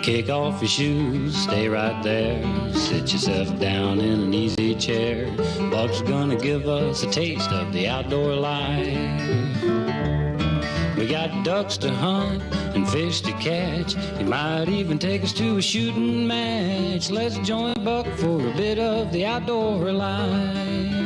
Kick off your shoes, stay right there. Sit yourself down in an easy chair. Buck's gonna give us a taste of the outdoor life. We got ducks to hunt and fish to catch. He might even take us to a shooting match. Let's join Buck for a bit of the outdoor life.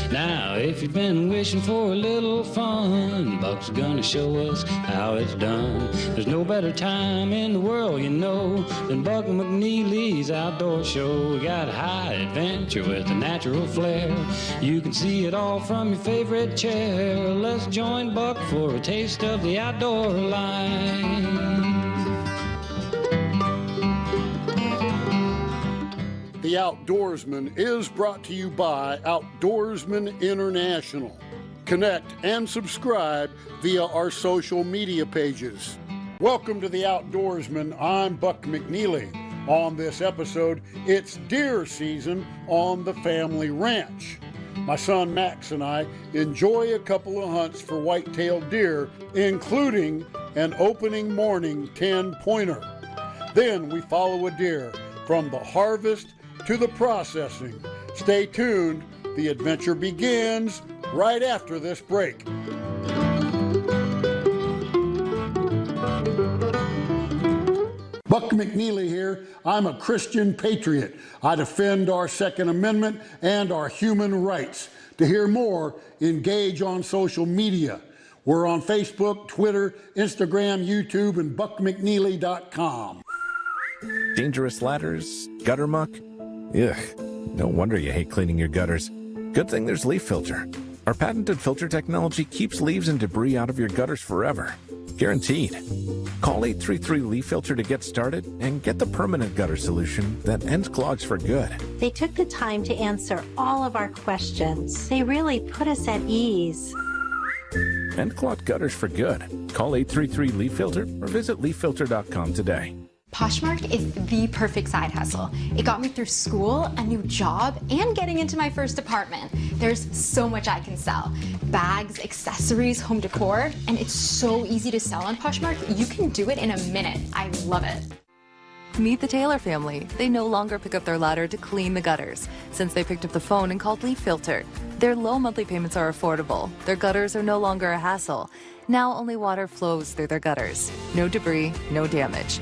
Now, if you've been wishing for a little fun, Buck's gonna show us how it's done. There's no better time in the world, you know, than Buck McNeely's outdoor show. We got high adventure with a natural flair. You can see it all from your favorite chair. Let's join Buck for a taste of the outdoor life. The Outdoorsman is brought to you by Outdoorsman International. Connect and subscribe via our social media pages. Welcome to The Outdoorsman. I'm Buck McNeely. On this episode, it's deer season on the family ranch. My son Max and I enjoy a couple of hunts for white-tailed deer, including an opening morning 10-pointer. Then we follow a deer from the harvest to the processing. Stay tuned. The adventure begins right after this break. Buck McNeely here. I'm a Christian patriot. I defend our Second Amendment and our human rights. To hear more, engage on social media. We're on Facebook, Twitter, Instagram, YouTube, and buckmcneely.com. Dangerous ladders, gutter muck. Ugh, no wonder you hate cleaning your gutters. Good thing there's Leaf Filter. Our patented filter technology keeps leaves and debris out of your gutters forever. Guaranteed. Call 833-LEAF FILTER to get started and get the permanent gutter solution that ends clogs for good. They took the time to answer all of our questions. They really put us at ease. End clogged gutters for good. Call 833-LEAF FILTER or visit leaffilter.com today. Poshmark is the perfect side hustle. It got me through school, a new job, and getting into my first apartment. There's so much I can sell. Bags, accessories, home decor, and it's so easy to sell on Poshmark. You can do it in a minute. I love it. Meet the Taylor family. They no longer pick up their ladder to clean the gutters, since they picked up the phone and called Leaf Filter. Their low monthly payments are affordable. Their gutters are no longer a hassle. Now only water flows through their gutters. No debris, no damage.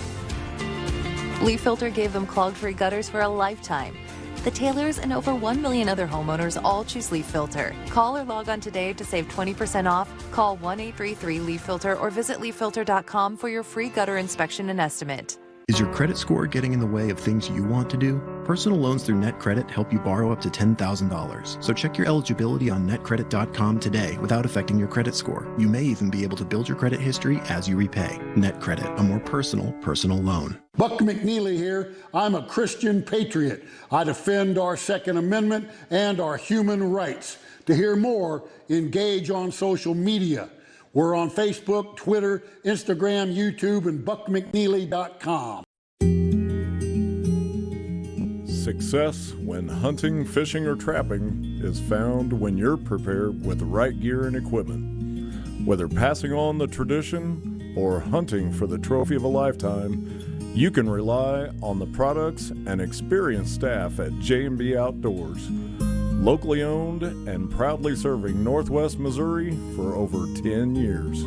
Leaf Filter gave them clog-free gutters for a lifetime. The Taylors and over 1 million other homeowners all choose Leaf Filter. Call or log on today to save 20% off. Call 1-833-LEAF-FILTER or visit leaffilter.com for your free gutter inspection and estimate. Is your credit score getting in the way of things you want to do? Personal loans through NetCredit help you borrow up to $10,000. So check your eligibility on netcredit.com today without affecting your credit score. You may even be able to build your credit history as you repay. NetCredit, a more personal loan. Buck McNeely here. I'm a Christian patriot. I defend our Second Amendment and our human rights. To hear more, engage on social media. We're on Facebook, Twitter, Instagram, YouTube, and buckmcneely.com. Success when hunting, fishing, or trapping is found when you're prepared with the right gear and equipment. Whether passing on the tradition or hunting for the trophy of a lifetime, you can rely on the products and experienced staff at J&B Outdoors. Locally owned and proudly serving Northwest Missouri for over 10 years.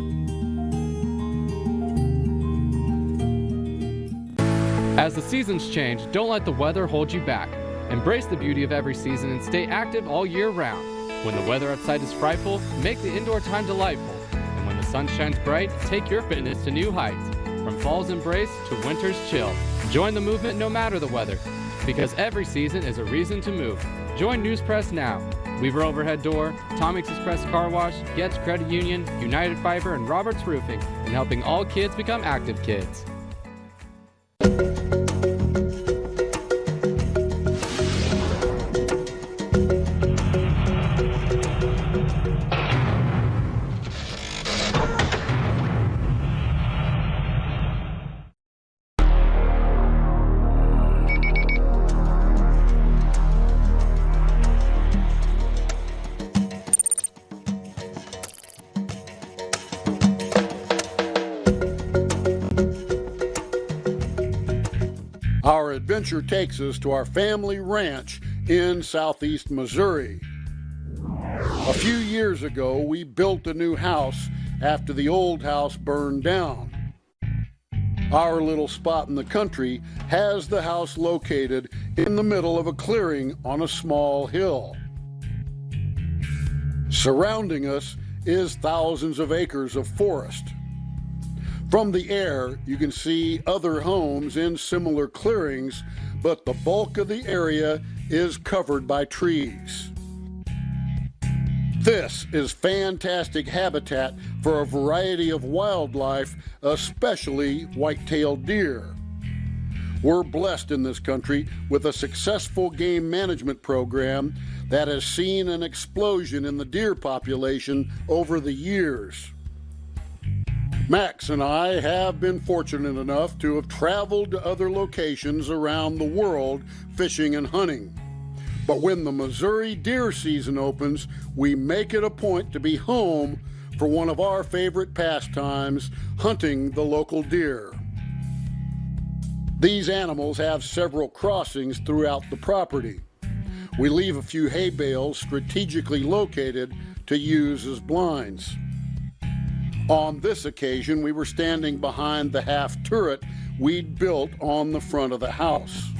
As the seasons change, don't let the weather hold you back. Embrace the beauty of every season and stay active all year round. When the weather outside is frightful, make the indoor time delightful. And when the sun shines bright, take your fitness to new heights. From fall's embrace to winter's chill, join the movement no matter the weather. Because every season is a reason to move. Join News Press now. Weaver Overhead Door, Tommy's Express Car Wash, Getz Credit Union, United Fiber, and Roberts Roofing in helping all kids become active kids. adventure takes us to our family ranch in southeast Missouri. A few years ago, we built a new house after the old house burned down. Our little spot in the country has the house located in the middle of a clearing on a small hill. Surrounding us is thousands of acres of forest. From the air, you can see other homes in similar clearings, but the bulk of the area is covered by trees. This is fantastic habitat for a variety of wildlife, especially white-tailed deer. We're blessed in this country with a successful game management program that has seen an explosion in the deer population over the years. Max and I have been fortunate enough to have traveled to other locations around the world fishing and hunting. But when the Missouri deer season opens, we make it a point to be home for one of our favorite pastimes, hunting the local deer. These animals have several crossings throughout the property. We leave a few hay bales strategically located to use as blinds. On this occasion, we were standing behind the half turret we'd built on the front of the house.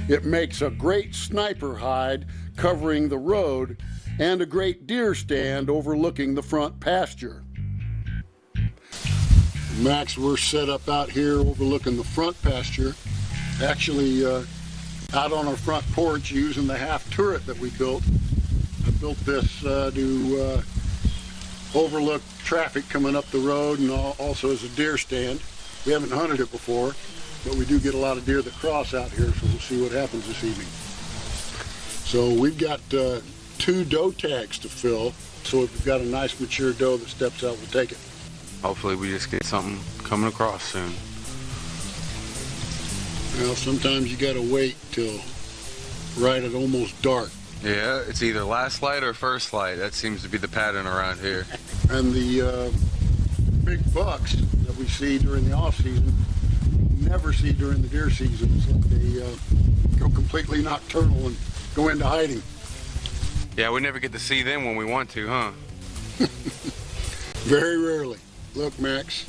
It makes a great sniper hide covering the road and a great deer stand overlooking the front pasture. Max, we're set up out here overlooking the front pasture, actually out on our front porch using the half turret that we built. I built this to overlook traffic coming up the road and also as a deer stand. We haven't hunted it before, but we do get a lot of deer that cross out here, so we'll see what happens this evening. So we've got 2 doe tags to fill, so if we've got a nice mature doe that steps out, we'll take it. Hopefully we just get something coming across soon. Well, sometimes you gotta wait till right at almost dark. Yeah, it's either last light or first light. That seems to be the pattern around here. And the big bucks that we see during the off season, never see during the deer season. It's like they go completely nocturnal and go into hiding. Yeah, we never get to see them when we want to, huh? Very rarely. Look, Max.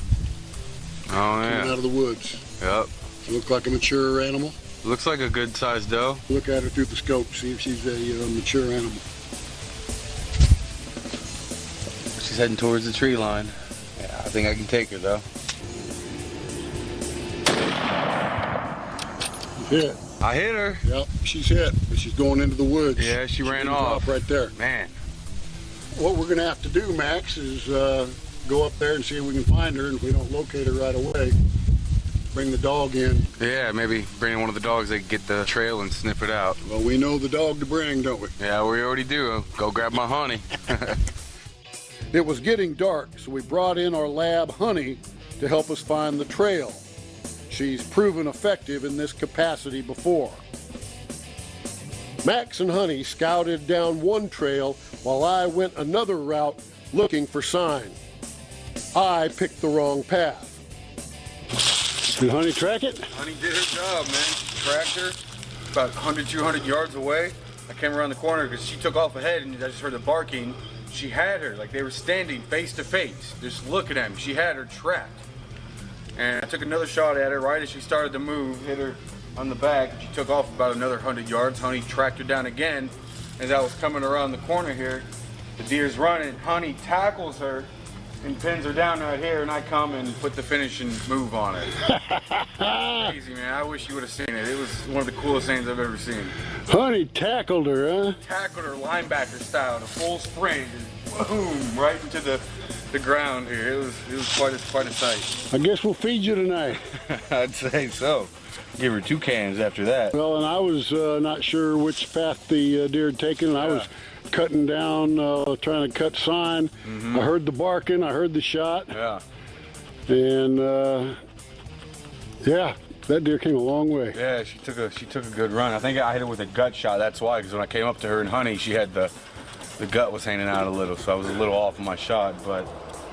Oh, yeah. Coming out of the woods. Yep. Look like a mature animal. Looks like a good-sized doe. Look at her through the scope, see if she's a mature animal. She's heading towards the tree line. Yeah, I think I can take her, though. Hit. I hit her. Yep, she's hit, but she's going into the woods. Yeah, she ran off. Right there. Man. What we're going to have to do, Max, is go up there and see if we can find her, and if we don't locate her right away, bring the dog in. Yeah, maybe bring in one of the dogs that can get the trail and sniff it out. Well, we know the dog to bring, don't we? Yeah, we already do. Go grab my honey. It was getting dark, so we brought in our lab, Honey, to help us find the trail. She's proven effective in this capacity before. Max and Honey scouted down one trail while I went another route looking for sign. I picked the wrong path. Did Honey track it? Honey did her job, man. She tracked her about 100, 200 yards away. I came around the corner because she took off ahead and I just heard the barking. She had her, like they were standing face to face, just looking at me. She had her tracked. And I took another shot at her right as she started to move, hit her on the back. She took off about another 100 yards. Honey tracked her down again. As I was coming around the corner here, the deer's running. Honey tackles her and pins her down right here, and I come and put the finishing move on it. Crazy, man. I wish you would have seen it. It was one of the coolest things I've ever seen. Honey tackled her, huh? Tackled her linebacker style, a full sprint, and boom, right into the ground here. It was quite a sight. I guess we'll feed you tonight. I'd say so. Give her 2 cans after that. Well, and I was not sure which path the deer had taken, and I was cutting down, trying to cut sign. I heard the barking, I heard the shot. Yeah. And yeah, that deer came a long way. Yeah, she took a good run. I think I hit her with a gut shot. That's why, because when I came up to her and Honey, she had the gut was hanging out a little, so I was a little off on my shot. But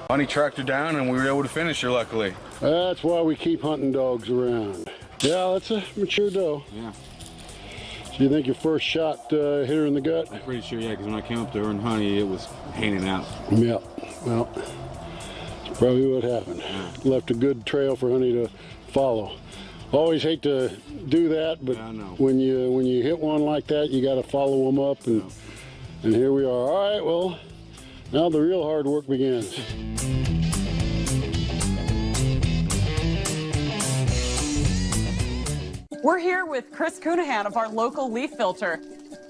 Honey tracked her down, and we were able to finish her, luckily. That's why we keep hunting dogs around. Yeah, that's a mature doe. Yeah. So you think your first shot hit her in the gut? I'm pretty sure, yeah, because when I came up to her and Honey, it was hanging out. Yeah, well, that's probably what happened. Left a good trail for Honey to follow. Always hate to do that, but when you hit one like that, you got to follow them up, and here we are. All right, well, now the real hard work begins. We're here with Chris Cunahan of our local leaf filter.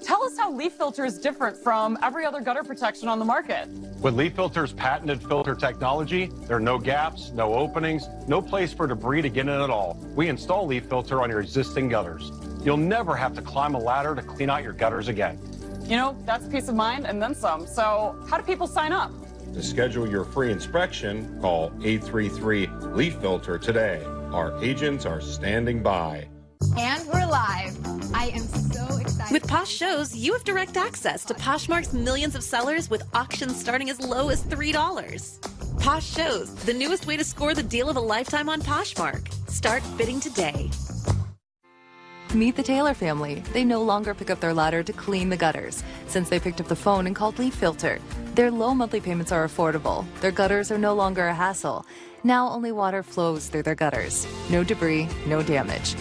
Tell us how leaf filter is different from every other gutter protection on the market. With leaf filter's patented filter technology, there are no gaps, no openings, no place for debris to get in at all. We install leaf filter on your existing gutters. You'll never have to climb a ladder to clean out your gutters again. You know, that's peace of mind and then some. So how do people sign up? To schedule your free inspection, call 833-LEAF-FILTER today. Our agents are standing by. And we're live. I am so excited. With Posh Shows, you have direct access to Poshmark's millions of sellers with auctions starting as low as $3. Posh Shows, the newest way to score the deal of a lifetime on Poshmark. Start bidding today. Meet the Taylor family. They no longer pick up their ladder to clean the gutters, since they picked up the phone and called Leaf Filter. Their low monthly payments are affordable. Their gutters are no longer a hassle. Now only water flows through their gutters. No debris, no damage.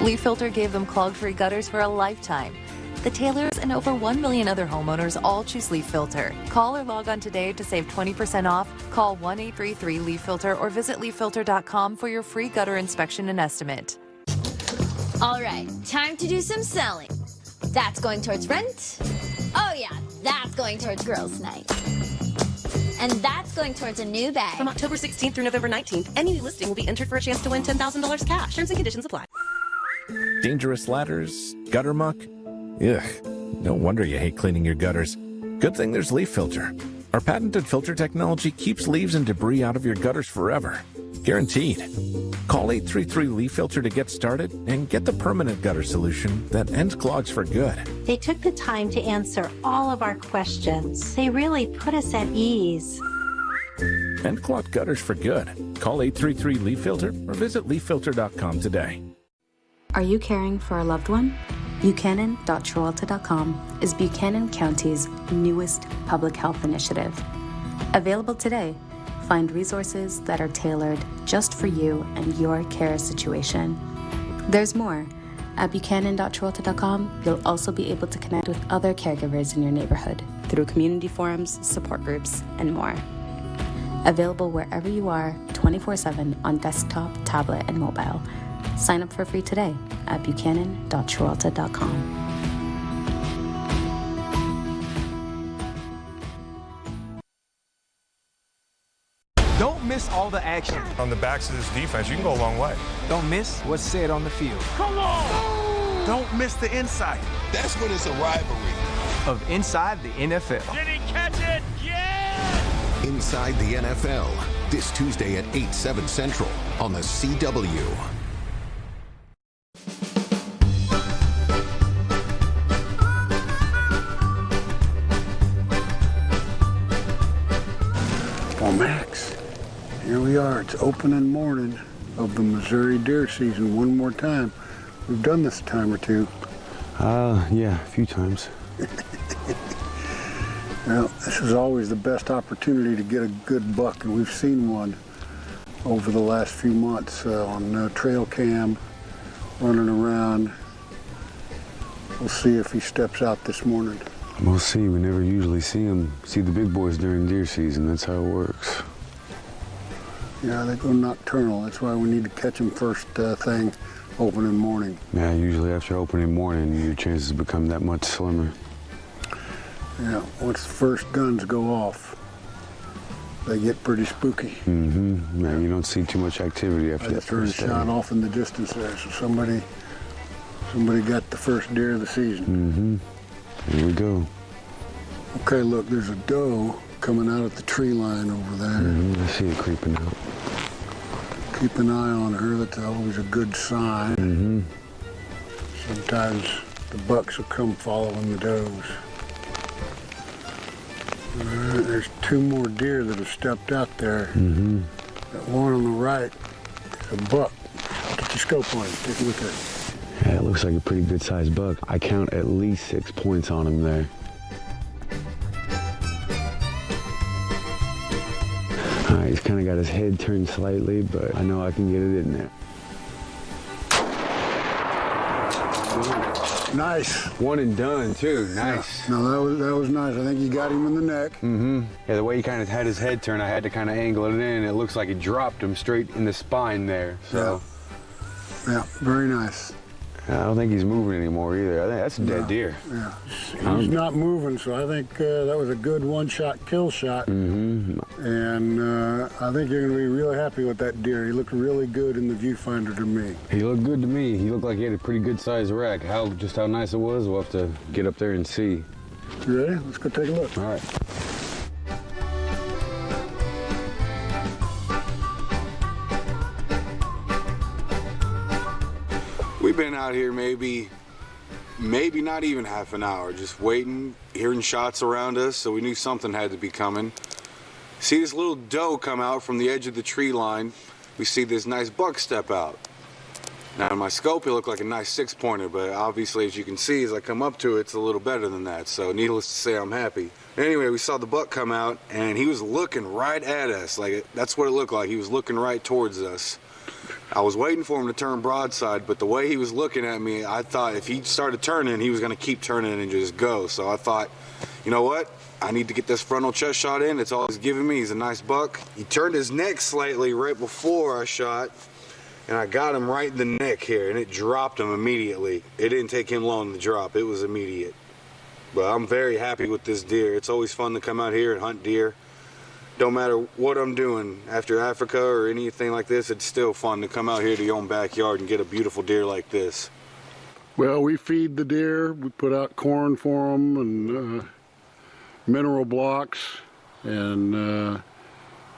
Leaf Filter gave them clog-free gutters for a lifetime. The Taylors and over 1 million other homeowners all choose Leaf Filter. Call or log on today to save 20% off. Call 1-833-LEAF-FILTER or visit leaffilter.com for your free gutter inspection and estimate. All right, time to do some selling. That's going towards rent. Oh yeah, that's going towards girls' night. And that's going towards a new bag. From October 16th through November 19th, any new listing will be entered for a chance to win $10,000 cash. Terms and conditions apply. Dangerous ladders, gutter muck. Ugh, no wonder you hate cleaning your gutters. Good thing there's Leaf Filter. Our patented filter technology keeps leaves and debris out of your gutters forever. Guaranteed. Call 833-LEAF-FILTER to get started and get the permanent gutter solution that ends clogs for good. They took the time to answer all of our questions. They really put us at ease. End clogged gutters for good. Call 833-LEAF-FILTER or visit leaffilter.com today. Are you caring for a loved one? Buchanan.Trewalta.com is Buchanan County's newest public health initiative. Available today, find resources that are tailored just for you and your care situation. There's more. At Buchanan.Trewalta.com, you'll also be able to connect with other caregivers in your neighborhood through community forums, support groups, and more. Available wherever you are, 24/7 on desktop, tablet, and mobile. Sign up for free today at Buchanan.Trewalta.com. Don't miss all the action. On the backs of this defense, you can go a long way. Don't miss what's said on the field. Come on! Don't miss the insight. That's when it's a rivalry. Of Inside the NFL. Did he catch it? Yeah! Inside the NFL, this Tuesday at 8/7 Central on the CW. Well, Max, here we are. It's opening morning of the Missouri deer season one more time. We've done this a time or two. Yeah, a few times. Well, this is always the best opportunity to get a good buck, and we've seen one over the last few months on trail cam, running around. We'll see if he steps out this morning. We'll see. We never usually see the big boys during deer season. That's how it works. Yeah, they go nocturnal. That's why we need to catch them first thing opening morning. Yeah, usually after opening morning, your chances become that much slimmer. Yeah, once the first guns go off, they get pretty spooky. Mm-hmm. Yeah, you don't see too much activity after that first first day. shot off in the distance there, so somebody got the first deer of the season. Mm-hmm. Here we go. Okay, look, there's a doe coming out at the tree line over there. Mm-hmm. I see it creeping out. Keep an eye on her. That's always a good sign. Mm-hmm. Sometimes the bucks will come following the does. All right, there's two more deer that have stepped out there. Mm-hmm. That one on the right is a buck. Get your scope on him. Take a look at it. Yeah, it looks like a pretty good sized buck. I count at least 6 points on him there. All right, he's kind of got his head turned slightly, but I know I can get it in there. Nice. One and done, too. Nice. Yeah. No, that was nice. I think you got him in the neck. Mm-hmm. Yeah, the way he kind of had his head turned, I had to kind of angle it in. It looks like it dropped him straight in the spine there. So. Yeah, very nice. I don't think he's moving anymore either. I think that's a dead deer. Yeah, he's not moving, so I think that was a good one-shot kill shot. Mm-hmm. And I think you're going to be really happy with that deer. He looked really good in the viewfinder to me. He looked good to me. He looked like he had a pretty good sized rack. Just how nice it was, we'll have to get up there and see. You ready? Let's go take a look. All right. We've been out here maybe not even half an hour, just waiting, hearing shots around us, so we knew something had to be coming. See this little doe come out from the edge of the tree line. We see this nice buck step out. Now in my scope, it looked like a nice 6-pointer, but obviously, as you can see, as I come up to it, it's a little better than that, so needless to say, I'm happy. Anyway, we saw the buck come out, and he was looking right at us. Like, that's what it looked like. He was looking right towards us. I was waiting for him to turn broadside, but the way he was looking at me, I thought if he started turning, he was going to keep turning and just go. So I thought, you know what? I need to get this frontal chest shot in. It's all he's giving me. He's a nice buck. He turned his neck slightly right before I shot, and I got him right in the neck here, and it dropped him immediately. It didn't take him long to drop. It was immediate. But I'm very happy with this deer. It's always fun to come out here and hunt deer. Don't matter what I'm doing after Africa or anything like this, it's still fun to come out here to your own backyard and get a beautiful deer like this. Well, we feed the deer. We put out corn for them and mineral blocks. And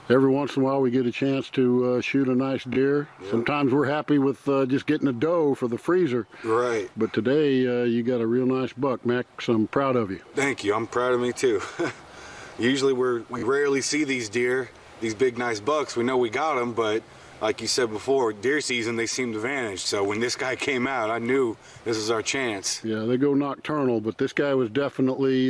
every once in a while we get a chance to shoot a nice deer. Yep. Sometimes we're happy with just getting a doe for the freezer. Right. But today you got a real nice buck, Max. I'm proud of you. Thank you. I'm proud of me too. Usually we rarely see these deer, these big nice bucks. We know we got them, but like you said before, deer season, they seem to vanish. So when this guy came out, I knew this was our chance. Yeah, they go nocturnal, but this guy was definitely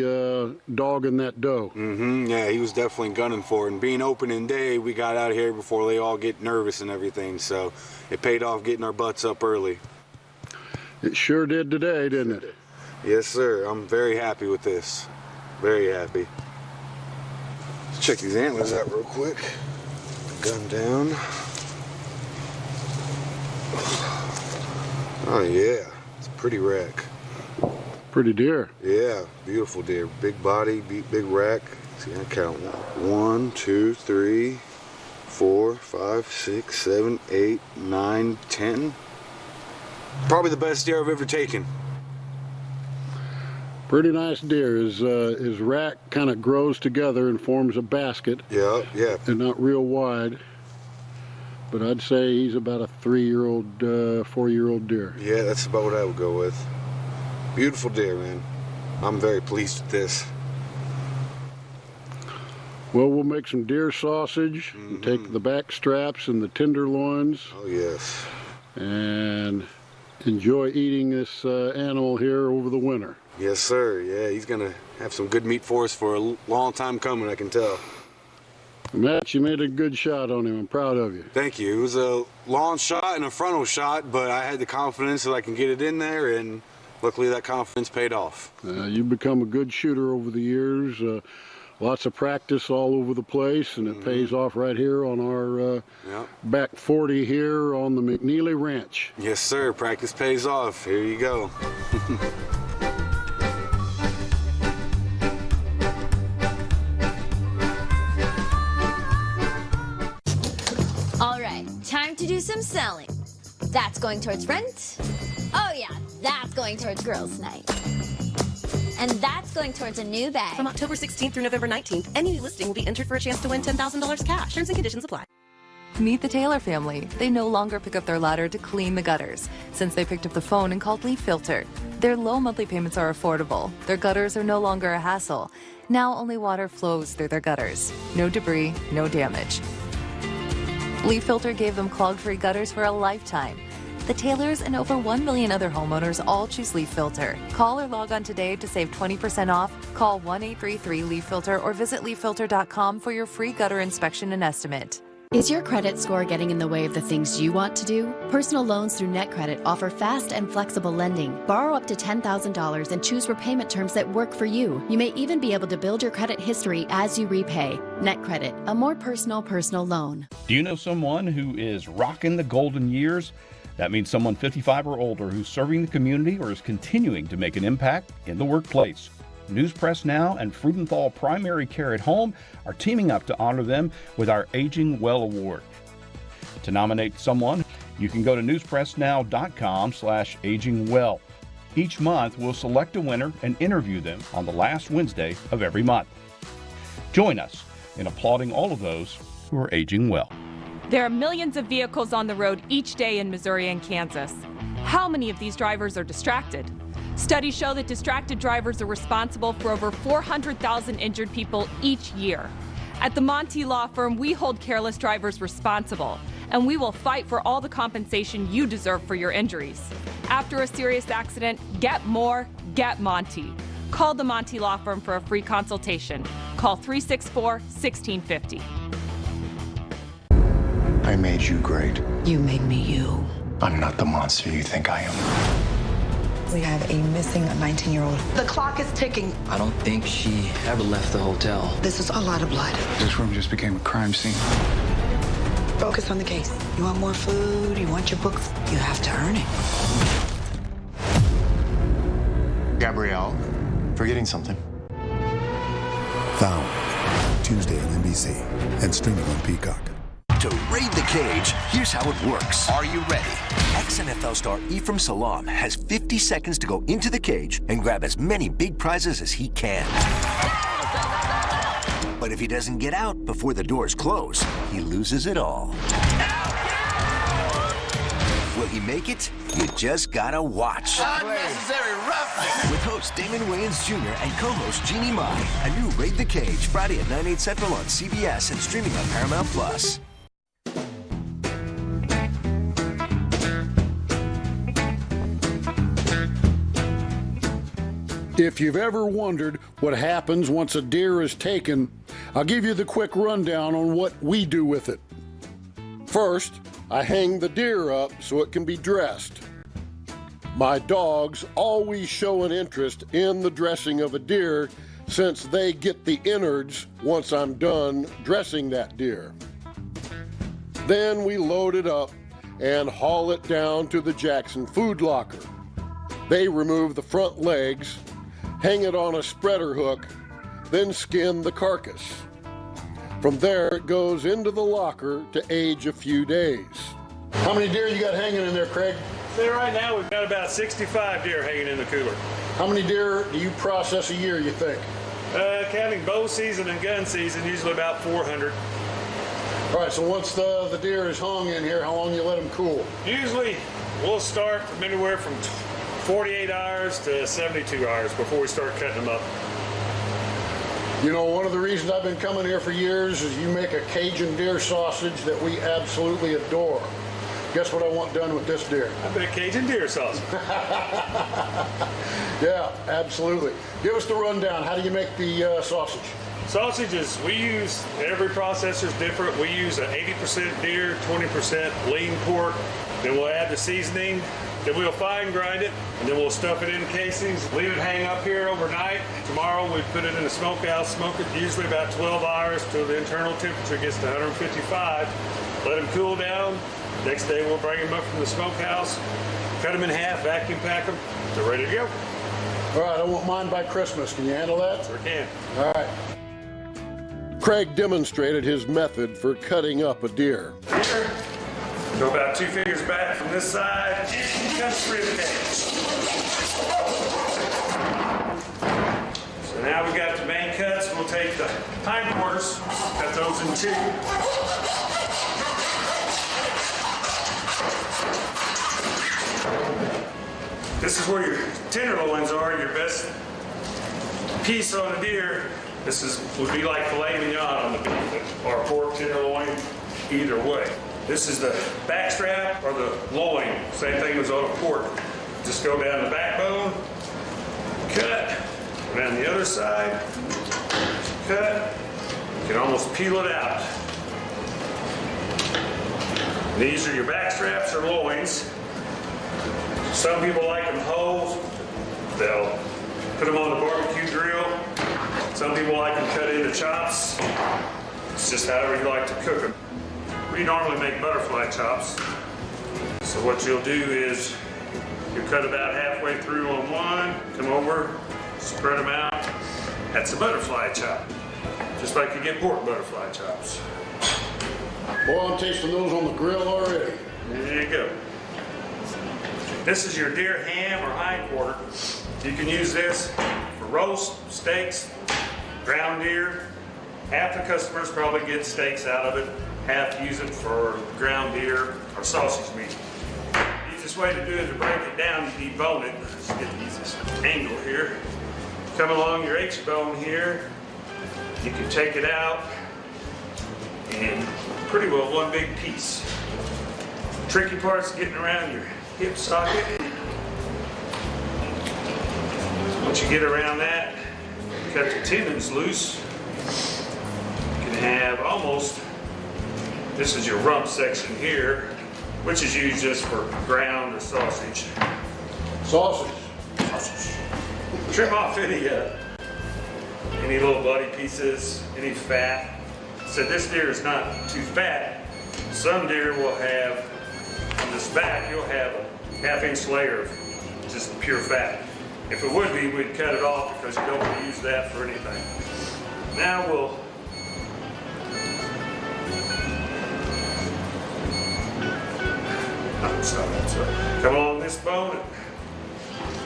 dogging that doe. Mm-hmm. Yeah, he was definitely gunning for it. And being opening day, we got out here before they all get nervous and everything. So it paid off getting our butts up early. It sure did today, didn't it? Yes, sir. I'm very happy with this. Very happy. Let's check these antlers out real quick. Gun down. Oh yeah, it's a pretty rack. Pretty deer. Yeah, beautiful deer. Big body, big rack. See, I count 1, 2, 3, 4, 5, 6, 7, 8, 9, 10. Probably the best deer I've ever taken. Pretty nice deer. His rack kind of grows together and forms a basket. Yeah, yeah. And not real wide. But I'd say he's about a 3-year-old, 4-year-old deer. Yeah, that's about what I would go with. Beautiful deer, man. I'm very pleased with this. Well, we'll make some deer sausage, and take the back straps and the tenderloins. Oh, yes. And enjoy eating this animal here over the winter. Yes, sir. Yeah, he's going to have some good meat for us for a long time coming, I can tell. Matt, you made a good shot on him. I'm proud of you. Thank you. It was a long shot and a frontal shot, but I had the confidence that I can get it in there, and luckily that confidence paid off. You've become a good shooter over the years. Lots of practice all over the place, and it pays off right here on our back 40 here on the McNeely Ranch. Yes, sir. Practice pays off. Here you go. Time to do some selling. That's going towards rent. Oh yeah, that's going towards girls' night. And that's going towards a new bag. From October 16th through November 19th, any new listing will be entered for a chance to win $10,000 cash. Terms and conditions apply. Meet the Taylor family. They no longer pick up their ladder to clean the gutters. Since they picked up the phone and called Leaf Filter, their low monthly payments are affordable. Their gutters are no longer a hassle. Now only water flows through their gutters. No debris, no damage. Leaf Filter gave them clog-free gutters for a lifetime. The Taylors and over 1 million other homeowners all choose Leaf Filter. Call or log on today to save 20% off. Call 1-833-LEAF-FILTER or visit leaffilter.com for your free gutter inspection and estimate. Is your credit score getting in the way of the things you want to do? Personal loans through NetCredit offer fast and flexible lending. Borrow up to $10,000 and choose repayment terms that work for you. You may even be able to build your credit history as you repay. NetCredit, a more personal loan. Do you know someone who is rocking the golden years? That means someone 55 or older who's serving the community or is continuing to make an impact in the workplace. News Press Now and Freudenthal Primary Care at Home are teaming up to honor them with our Aging Well Award. To nominate someone, you can go to newspressnow.com/agingwell. Each month, we'll select a winner and interview them on the last Wednesday of every month. Join us in applauding all of those who are aging well. There are millions of vehicles on the road each day in Missouri and Kansas. How many of these drivers are distracted? Studies show that distracted drivers are responsible for over 400,000 injured people each year. At the Monty Law Firm, we hold careless drivers responsible, and we will fight for all the compensation you deserve for your injuries. After a serious accident, get more, get Monty. Call the Monty Law Firm for a free consultation. Call 364-1650. I made you great. You made me you. I'm not the monster you think I am. We have a missing 19-year-old. The clock is ticking. I don't think she ever left the hotel. This is a lot of blood. This room just became a crime scene. Focus on the case. You want more food? You want your books? You have to earn it. Gabrielle, forgetting something. Found. Tuesday on NBC and streaming on Peacock. To raid the cage, here's how it works. Are you ready? Ex-NFL star Ephraim Salaam has 50 seconds to go into the cage and grab as many big prizes as he can. But if he doesn't get out before the doors close, he loses it all. Will he make it? You just gotta watch. Unnecessary roughness. With host Damon Wayans Jr. and co-host Jeannie Mai. A new Raid the Cage, Friday at 9/8 Central on CBS and streaming on Paramount+. If you've ever wondered what happens once a deer is taken, I'll give you the quick rundown on what we do with it. First, I hang the deer up so it can be dressed. My dogs always show an interest in the dressing of a deer since they get the innards once I'm done dressing that deer. Then we load it up and haul it down to the Jackson food locker. They remove the front legs, hang it on a spreader hook, then skin the carcass. From there, it goes into the locker to age a few days. How many deer you got hanging in there, Craig? Say right now we've got about 65 deer hanging in the cooler. How many deer do you process a year, you think? Counting bow season and gun season, usually about 400. All right, so once the deer is hung in here, how long you let them cool? Usually we'll start from anywhere from 48 hours to 72 hours before we start cutting them up. You know, one of the reasons I've been coming here for years is you make a Cajun deer sausage that we absolutely adore. Guess what I want done with this deer? I bet Cajun deer sausage. Yeah, absolutely. Give us the rundown. How do you make the sausage? Sausages, we use, every processor's different. We use an 80% deer, 20% lean pork. Then we'll add the seasoning. Then we'll fine grind it, and then we'll stuff it in casings, leave it hang up here overnight. Tomorrow we put it in the smokehouse, smoke it usually about 12 hours till the internal temperature gets to 155. Let them cool down. Next day we'll bring them up from the smokehouse, cut them in half, vacuum pack them. They're ready to go. All right, I want mine by Christmas. Can you handle that? Sure can. All right. Craig demonstrated his method for cutting up a deer. Here. Go about 2 fingers back from this side, and cut through the cage. So now we've got the main cuts. We'll take the hindquarters, cut those in two. This is where your tenderloins are, your best piece on a deer. Would be like filet mignon on the beef or pork tenderloin, either way. This is the back strap or the loin. Same thing as on a pork. Just go down the backbone, cut, go down the other side, cut. You can almost peel it out. These are your back straps or loins. Some people like them whole. They'll put them on the barbecue grill. Some people like them cut into chops. It's just however you like to cook them. We normally make butterfly chops. So what you'll do is you cut about halfway through on one, come over, spread them out. That's a butterfly chop. Just like you get pork butterfly chops. Boy, I'm tasting those on the grill already. There you go. This is your deer ham or hind quarter. You can use this for roast, steaks, ground deer. Half the customers probably get steaks out of it. Half use it for ground deer or sausage meat. The easiest way to do it is to break it down. You debone it. Let's get the easiest angle here. Come along your H-bone here. You can take it out and pretty well one big piece. Tricky part's getting around your hip socket. Once you get around that, cut the tendons loose. You can have almost, this is your rump section here, which is used just for ground or sausage. Sausage. Sausage. Trim off any little body pieces, any fat. So this deer is not too fat. Some deer will have, on this back, you'll have a half-inch layer of just pure fat. If it would be, we'd cut it off because you don't want to use that for anything. Now we'll come along this bone,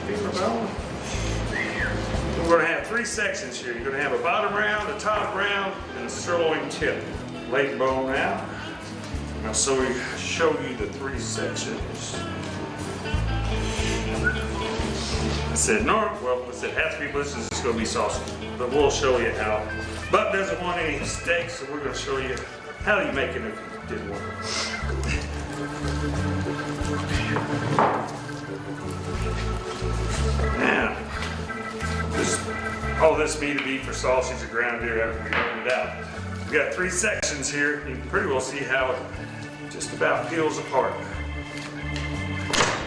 femur bone. We're going to have three sections here. You're going to have a bottom round, a top round, and a sirloin tip. Leg bone out. Now, so we show you the three sections. I said north. Well, I said half the people, this is just going to be sausage, but we'll show you how. Buck doesn't want any steaks, so we're going to show you how you make it if you did want it. Now, all this meat will be for sausage or ground deer after we open it out. We've got three sections here. You can pretty well see how it just about peels apart.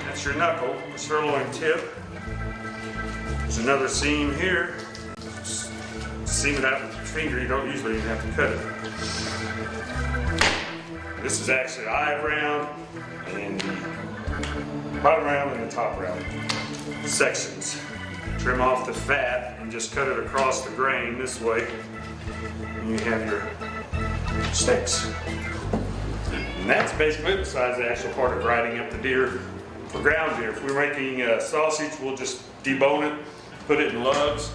That's your knuckle, the sirloin tip. There's another seam here. Just seam it out with your finger. You don't usually even have to cut it. This is actually the eye round and the bottom round and the top round sections. Trim off the fat and just cut it across the grain this way. And you have your steaks. And that's basically it besides the actual part of grinding up the deer for ground deer. If we're making sausage, we'll just debone it, put it in lugs,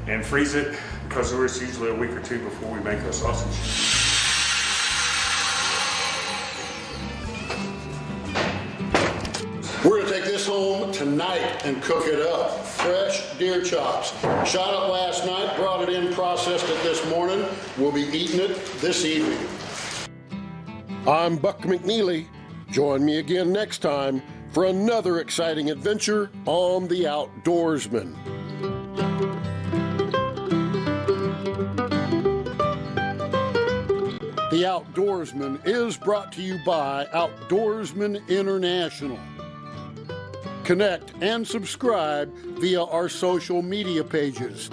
and freeze it because it's usually a week or two before we make our sausage. We're going to take this home tonight and cook it up. Fresh deer chops. Shot it last night, brought it in, processed it this morning. We'll be eating it this evening. I'm Buck McNeely. Join me again next time for another exciting adventure on The Outdoorsman. The Outdoorsman is brought to you by Outdoorsman International. Connect and subscribe via our social media pages.